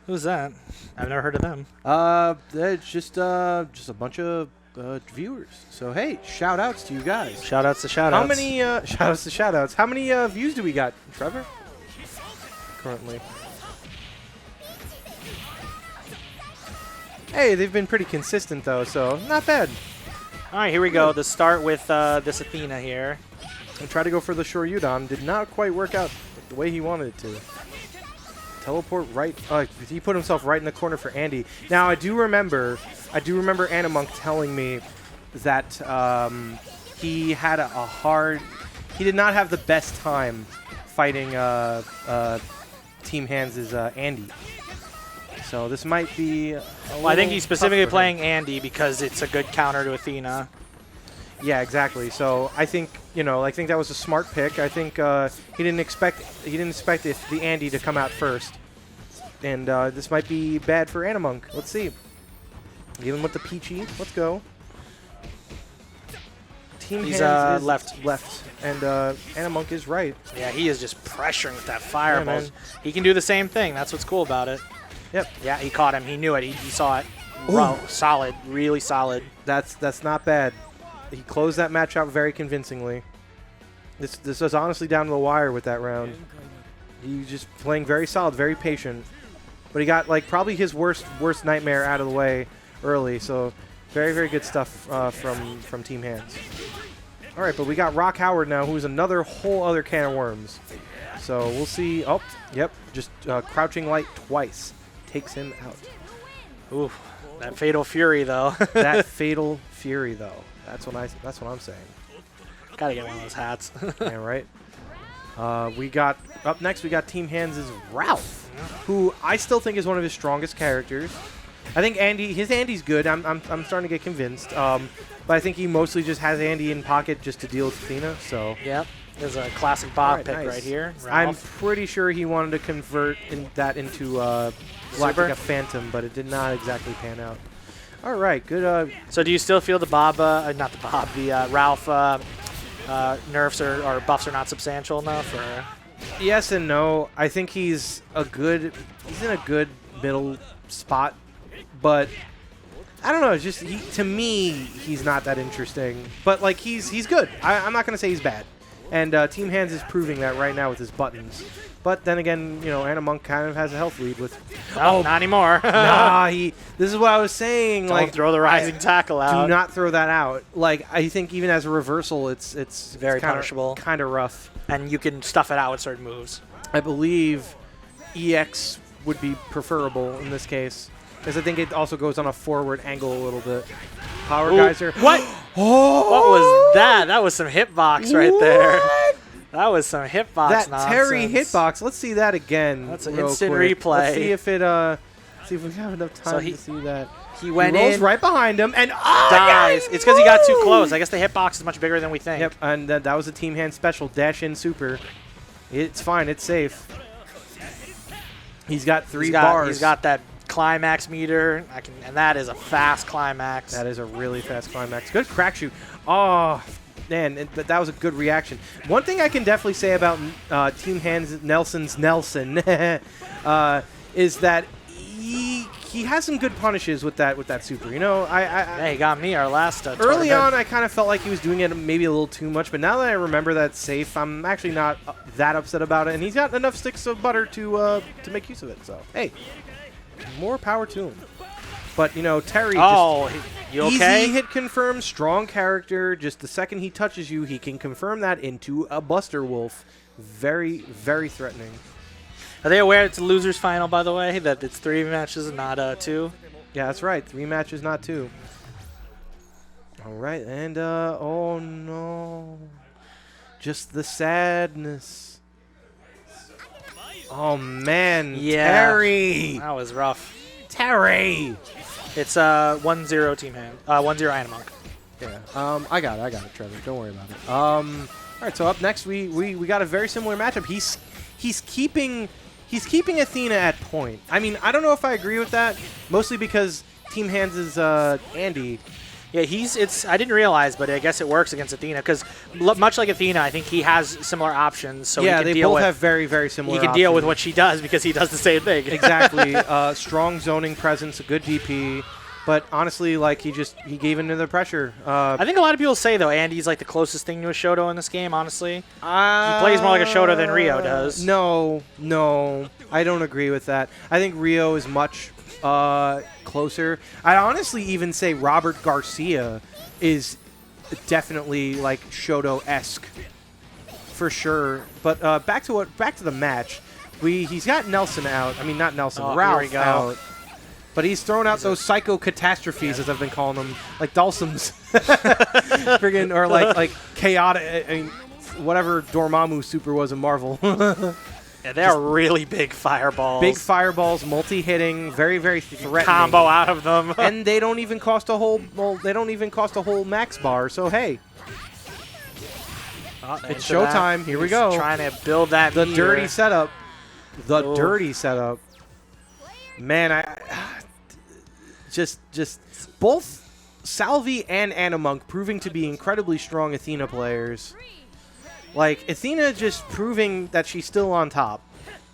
Who's that? I've never heard of them. It's just a bunch of viewers. So hey, shout outs to you guys. Shout outs to shout outs. How many shout outs to shout outs? How many views do we got, Trevor? Currently. Hey, they've been pretty consistent though, so not bad. All right, here we go. The start with this Athena here. I tried to go for the Shoryudan. Did not quite work out the way he wanted it to. Teleport right. He put himself right in the corner for Andy. Now I do remember Animonk telling me that he had a hard. He did not have the best time fighting Team Hands' Andy. So this might be. Well, I think he's specifically playing Andy because it's a good counter to Athena. Yeah, exactly. So I think I think that was a smart pick. I think he didn't expect the Andy to come out first, and this might be bad for Animonk. Let's see. Even with the Peachy, let's go. Team He's Hands is left, and Animonk is right. Yeah, he is just pressuring with that fireball. Yeah, he can do the same thing. That's what's cool about it. Yep. Yeah, he caught him. He knew it. He saw it. Wow, solid, really solid. That's not bad. He closed that match out very convincingly. This was honestly down to the wire with that round. He's just playing very solid, very patient. But he got probably his worst nightmare out of the way early. So very, very good stuff from Team Hands. All right, but we got Rock Howard now, who's another whole other can of worms. So we'll see. Oh, yep, just crouching light twice takes him out. Ooh, that Fatal Fury though. That Fatal Fury though. That's what I'm saying. Gotta get one of those hats. Yeah, right. We got up next. We got Team Hands' Ralph, who I still think is one of his strongest characters. I think Andy's good. I'm starting to get convinced. But I think he mostly just has Andy in pocket just to deal with Athena. So yep, there's a classic Bob pick right here. Ralph. I'm pretty sure he wanted to convert that into Galactica Phantom, but it did not exactly pan out. All right, good. So do you still feel the Bob, not the Bob, the Ralph nerfs or buffs are not substantial enough? Or? Yes and no. I think he's in a good middle spot, but I don't know. It's just to me, he's not that interesting. But he's good. I'm not gonna say he's bad. And Team Hands is proving that right now with his buttons. But then again, Animonk kind of has a health lead with. Oh, not anymore. Nah, this is what I was saying. Don't throw the rising tackle out. Do not throw that out. I think even as a reversal, it's very punishable. Kind of rough. And you can stuff it out with certain moves. I believe EX would be preferable in this case, because I think it also goes on a forward angle a little bit. Power Geyser. What? Oh! What was that? That was some hitbox right there. That was some hitbox that nonsense. Terry hitbox. Let's see that again. That's an instant quick. replay. Let's see if it. See if we have enough time to see that. He went rolls in, right behind him, and dies. Yeah, It's because he got too close. I guess the hitbox is much bigger than we think. Yep, and that was a Team Hand special dash in super. It's fine. It's safe. He's got three bars. He's got that climax meter, and that is a fast climax. That is a really fast climax. Good crack shoot. Oh, man, that was a good reaction. One thing I can definitely say about Team Hands Nelson's Nelson is that he has some good punishes with that super. Yeah, he got me our last early tournament. on, I kind of felt like he was doing it maybe a little too much, but now that I remember that's safe, I'm actually not that upset about it. And he's got enough sticks of butter to make use of it. So hey, more power to him. But Terry. Oh, you okay? Easy hit confirm, strong character. Just the second he touches you, he can confirm that into a Buster Wolf. Very, very threatening. Are they aware it's a loser's final, by the way? That it's 3 matches and not 2? Yeah, that's right. 3 matches, not 2. All right, and oh no, just the sadness. Oh man, yeah. Terry. That was rough. Terry. It's 1-0 Team Hand. 1-0 Animonk. Yeah. I got it, Trevor. Don't worry about it. All right. So up next, we got a very similar matchup. He's keeping Athena at point. I mean, I don't know if I agree with that. Mostly because Team Hands is Andy, Yeah, I didn't realize, but I guess it works against Athena because much like Athena, I think he has similar options. So yeah, he can they both have very, very similar. He can deal with what she does because he does the same thing. Exactly. Strong zoning presence, a good DP. But honestly, like he gave into the pressure. I think a lot of people say though Andy's like the closest thing to a Shoto in this game. Honestly, he plays more like a Shoto than Rio does. No, I don't agree with that. I think Rio is much closer. I'd honestly even say Robert Garcia is definitely like Shoto-esque for sure. But back to the match. He's got Nelson out. I mean, not Nelson. Ralph out. But he's thrown out those psycho catastrophes, as I've been calling them, like Dulcims, friggin' or like chaotic. I mean, whatever Dormammu super was in Marvel. Yeah, they're really big fireballs. Big fireballs, multi-hitting, very, very threatening. Combo out of them, and they don't even cost a whole. Well, they don't even cost a whole max bar. So hey, it's showtime. Here we go. Trying to build that. The dirty setup. The dirty setup. Man, I just both Salvi and Animonk proving to be incredibly strong Athena players. Like, Athena just proving that she's still on top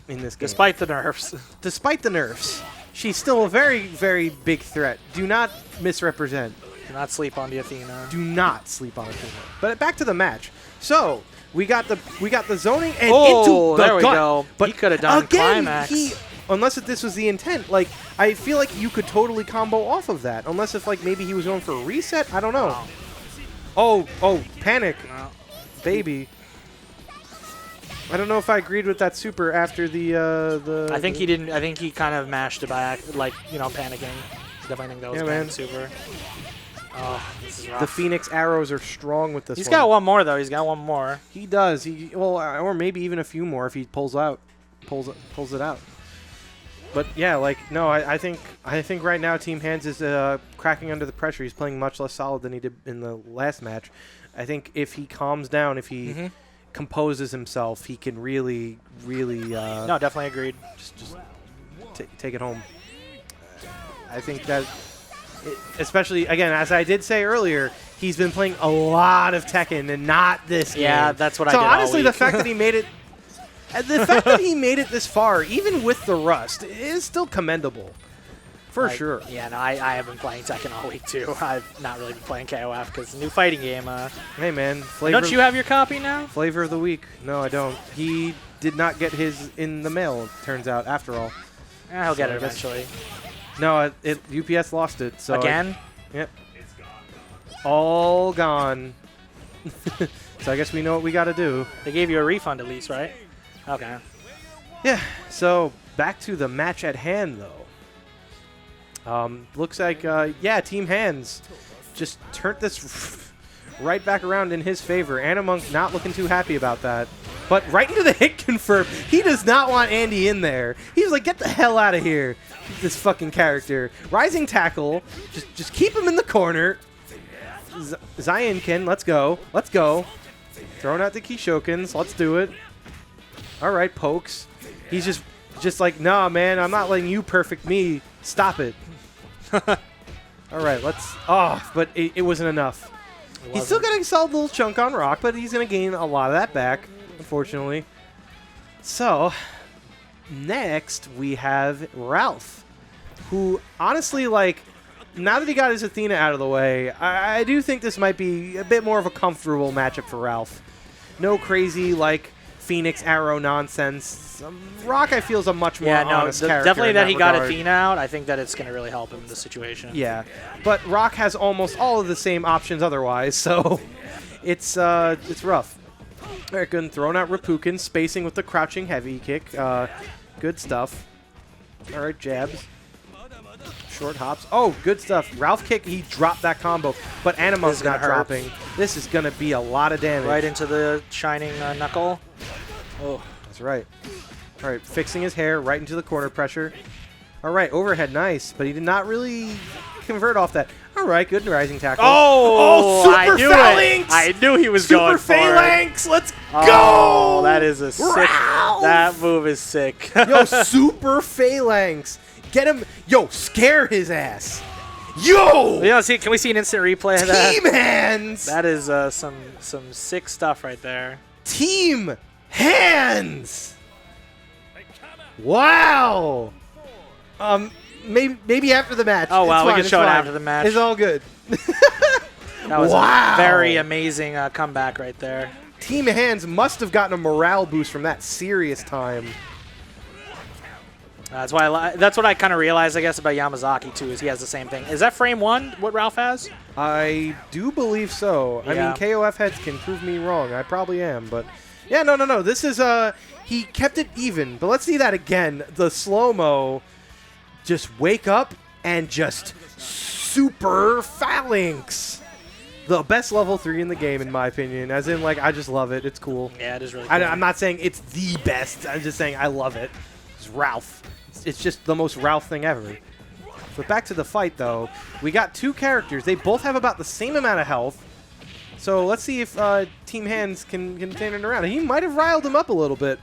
in this game. Despite the nerfs. Despite the nerfs. She's still a very, very big threat. Do not misrepresent. Do not sleep on the Athena. Do not sleep on Athena. But back to the match. So, we got the zoning and into the there we gut. go. But he could have done again, climax. Unless if this was the intent, like, I feel like you could totally combo off of that. Unless if, like, maybe he was going for a reset. I don't know. Oh, panic. No. Baby. I don't know if I agreed with that super after the. I think he didn't. I think he kind of mashed it by, like, panicking. Definitely think that was man. Super. Oh, this is rough. The Phoenix arrows are strong with this He's one. got one more, though. He's got one more. He does. Or maybe even a few more if he pulls it out. But yeah, like no, I think right now Team Hands is cracking under the pressure. He's playing much less solid than he did in the last match. I think if he calms down, if he composes himself, he can really. No, definitely agreed. Just take it home. I think that, especially again, as I did say earlier, he's been playing a lot of Tekken and not this game. Yeah, that's what I did. So honestly, all week. the fact that he made it. The fact that he made it this far, even with the rust, is still commendable. For sure. Yeah, no, I have been playing Tekken all week, too. I've not really been playing KOF because new fighting game. Hey, man. Don't you have your copy now? Flavor of the week. No, I don't. He did not get his in the mail, it turns out, after all. He'll get it eventually. No, UPS lost it. So again? Yep. All gone. So I guess we know what we got to do. They gave you a refund at least, right? Okay. Yeah, so back to the match at hand, though. Looks like, yeah, Team Hands just turned this right back around in his favor. Animonk not looking too happy about that. But right into the hit confirm. He does not want Andy in there. He's like, get the hell out of here, this fucking character. Rising tackle. Just keep him in the corner. Zionkin, let's go. Let's go. Throwing out the Kishokins. Let's do it. All right, pokes. He's just like, nah, man, I'm not letting you perfect me. Stop it. All right, let's. Oh, but it wasn't enough. He's still getting a solid little chunk on rock, but he's going to gain a lot of that back, unfortunately. So, next we have Ralph, who honestly, like, now that he got his Athena out of the way, I do think this might be a bit more of a comfortable matchup for Ralph. No crazy, like, Phoenix Arrow nonsense. Rock, I feel, is a much more honest character. Definitely that he got regard. Athena out. I think that it's going to really help him in this situation. Yeah, but Rock has almost all of the same options otherwise, so it's rough. All right, good. Throwing out Rapukin, spacing with the crouching heavy kick. Good stuff. All right, jabs. Short hops. Oh, good stuff. Ralph kick, he dropped that combo, but Animonk's not dropping. This is going to be a lot of damage. Right into the shining knuckle. Oh, that's right. All right, fixing his hair right into the corner pressure. All right, overhead, nice, but he did not really convert off that. All right, good rising tackle. Oh, super phalanx! I knew he was super going for phalanx. Let's go! Oh, that is a sick. Ralph! That move is sick. Yo, super phalanx. Get him. Yo, scare his ass. Yo! You know, see, can we see an instant replay of that? Team Hands! That is some sick stuff right there. Team Hands! Wow! Maybe after the match. Oh, wow, It's we can fine, show it it's fine. after the match. It's all good. That was Wow. a very amazing comeback right there. Team Hands must have gotten a morale boost from that serious time. That's why that's what I kind of realized, I guess, about Yamazaki too, is he has the same thing. Is that frame 1 what Ralph has? I do believe so. I Yeah. mean, KOF heads can prove me wrong. I probably am, but yeah, no. This is he kept it even. But let's see that again. The slow-mo, just wake up and just super phalanx. The best level 3 in the game, in my opinion. As in, like, I just love it. It's cool. Yeah, it is really cool. I'm not saying it's the best. I'm just saying I love it. It's Ralph. It's just the most Ralph thing ever. But back to the fight, though. We got 2 characters. They both have about the same amount of health. So let's see if Team Hands can turn it around. He might have riled him up a little bit.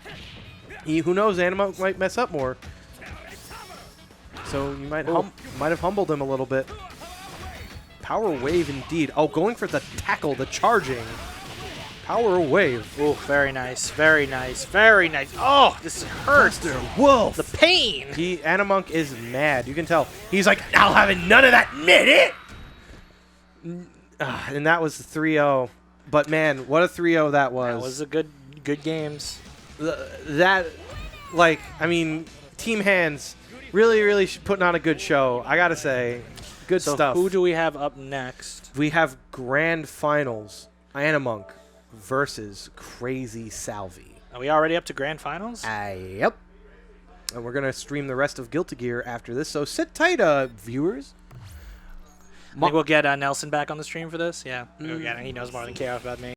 Who knows? Animonk might mess up more. So you might have humbled him a little bit. Power wave indeed. Oh, going for the tackle, the charging. Power wave. Oh, very nice, very nice, very nice. Oh, this hurts. Wolf. The pain. Animonk is mad. You can tell. He's like, I'll have none of that minute. And that was 3-0. But man, what a 3-0 that was. That was a good games. I mean, Team Hands really putting on a good show. I gotta say, good stuff. Who do we have up next? We have grand finals. Animonk versus Crazy Salvi. Are we already up to grand finals? Yep. And we're gonna stream the rest of Guilty Gear after this. So sit tight, viewers. I think we'll get Nelson back on the stream for this. Yeah, we'll get him. He knows more than KOF about me.